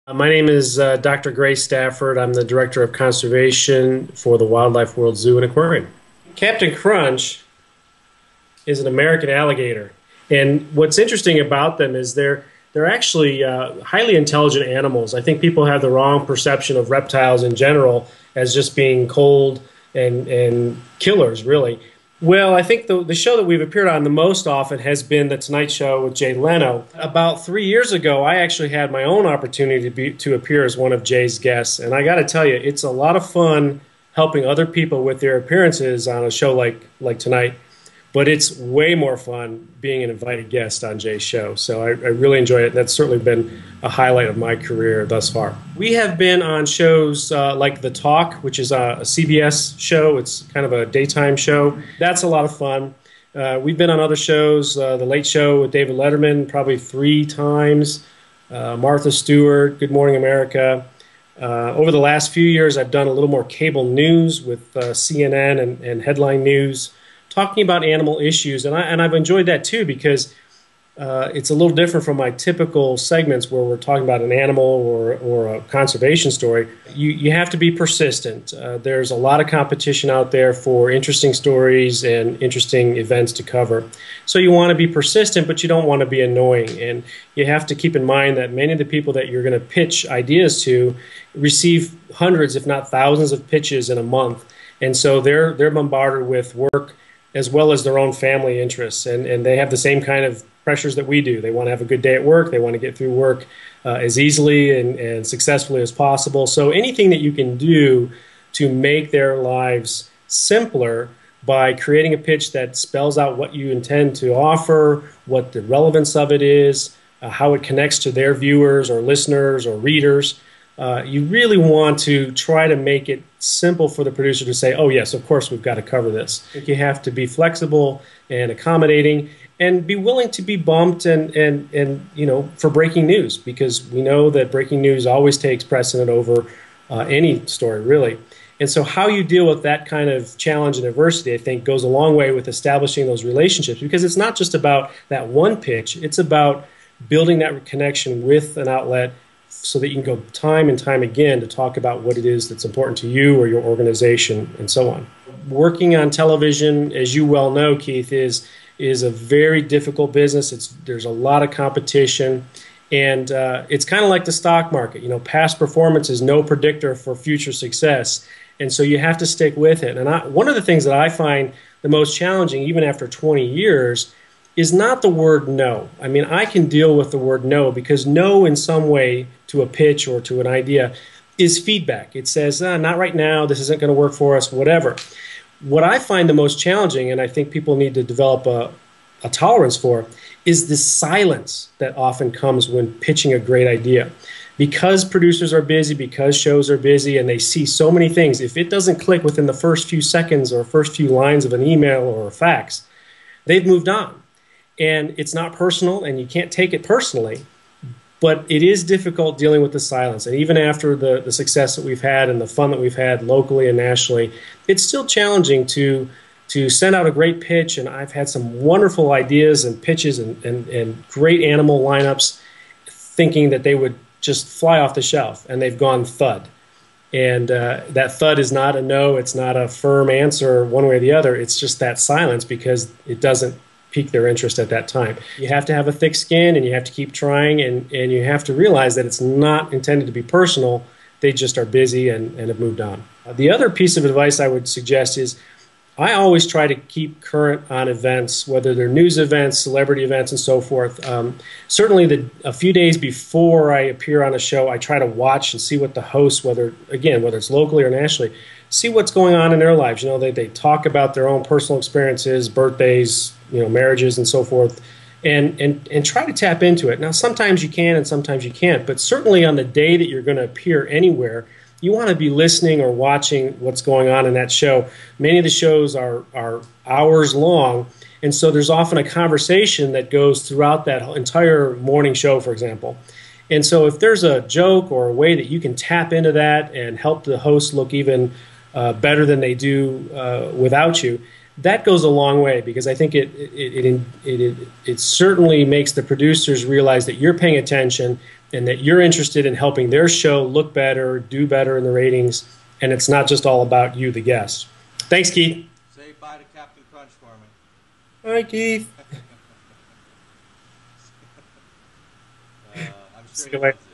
My name is Dr. Gray Stafford. I'm the Director of Conservation for the Wildlife World Zoo and Aquarium. Captain Crunch is an American alligator. And what's interesting about them is they're actually highly intelligent animals. I think people have the wrong perception of reptiles in general as just being cold and killers, really. Well, I think the show that we've appeared on the most often has been The Tonight Show with Jay Leno. About 3 years ago, I actually had my own opportunity to appear as one of Jay's guests. And I got to tell you, it's a lot of fun helping other people with their appearances on a show like tonight. But it's way more fun being an invited guest on Jay's show. So I really enjoy it. That's certainly been a highlight of my career thus far. We have been on shows like The Talk, which is a CBS show. It's kind of a daytime show. That's a lot of fun. We've been on other shows, The Late Show with David Letterman, probably 3 times. Martha Stewart, Good Morning America. Over the last few years, I've done a little more cable news with CNN and Headline News, talking about animal issues, and I've enjoyed that too because it's a little different from my typical segments where we're talking about an animal or a conservation story. You have to be persistent. There's a lot of competition out there for interesting stories and interesting events to cover. So you want to be persistent, but you don't want to be annoying. And you have to keep in mind that many of the people that you're going to pitch ideas to receive hundreds, if not thousands, of pitches in a month. And so they're bombarded with work as well as their own family interests. And they have the same kind of pressures that we do. They want to have a good day at work. They want to get through work as easily and successfully as possible. So anything that you can do to make their lives simpler by creating a pitch that spells out what you intend to offer, what the relevance of it is, how it connects to their viewers or listeners or readers, you really want to try to make it simple for the producer to say, oh, yes, of course, we've got to cover this. You have to be flexible and accommodating and be willing to be bumped and you know, for breaking news, because we know that breaking news always takes precedent over any story, really. And so how you deal with that kind of challenge and adversity, I think, goes a long way with establishing those relationships, because it's not just about that one pitch. It's about building that connection with an outlet so that you can go time and time again to talk about what it is that's important to you or your organization and so on. Working on television, as you well know, Keith, is a very difficult business. There's a lot of competition, and it's kind of like the stock market. You know, past performance is no predictor for future success, and so you have to stick with it. And one of the things that I find the most challenging, even after 20 years, is not the word no. I mean, I can deal with the word no, because no in some way to a pitch or to an idea is feedback. It says, not right now, this isn't going to work for us, whatever. What I find the most challenging, and I think people need to develop a tolerance for, is the silence that often comes when pitching a great idea. Because producers are busy, because shows are busy, and they see so many things, if it doesn't click within the first few seconds or first few lines of an email or a fax, they've moved on. And it's not personal, and you can't take it personally, but it is difficult dealing with the silence. And even after the success that we've had and the fun that we've had locally and nationally, it's still challenging to send out a great pitch. And I've had some wonderful ideas and pitches and great animal lineups thinking that they would just fly off the shelf, and they've gone thud. And that thud is not a no, it's not a firm answer one way or the other. It's just that silence because it doesn't pique their interest at that time. You have to have a thick skin, and you have to keep trying, and you have to realize that it's not intended to be personal. They just are busy and have moved on. The other piece of advice I would suggest is I always try to keep current on events, whether they're news events, celebrity events, and so forth. Certainly a few days before I appear on a show, I try to watch and see what the hosts, whether it's locally or nationally, see what's going on in their lives. You know, they talk about their own personal experiences, birthdays, you know, marriages, and so forth, and try to tap into it. Now, sometimes you can and sometimes you can't, but certainly on the day that you're going to appear anywhere, you want to be listening or watching what's going on in that show. Many of the shows are hours long, and so there's often a conversation that goes throughout that entire morning show, for example. And so if there's a joke or a way that you can tap into that and help the host look even better than they do without you, that goes a long way, because I think it certainly makes the producers realize that you're paying attention and that you're interested in helping their show look better, do better in the ratings, and it's not just all about you, the guest. Thanks, Keith. Say bye to Captain Crunch for me. Bye, Keith. I'm sure See he you later. loves it.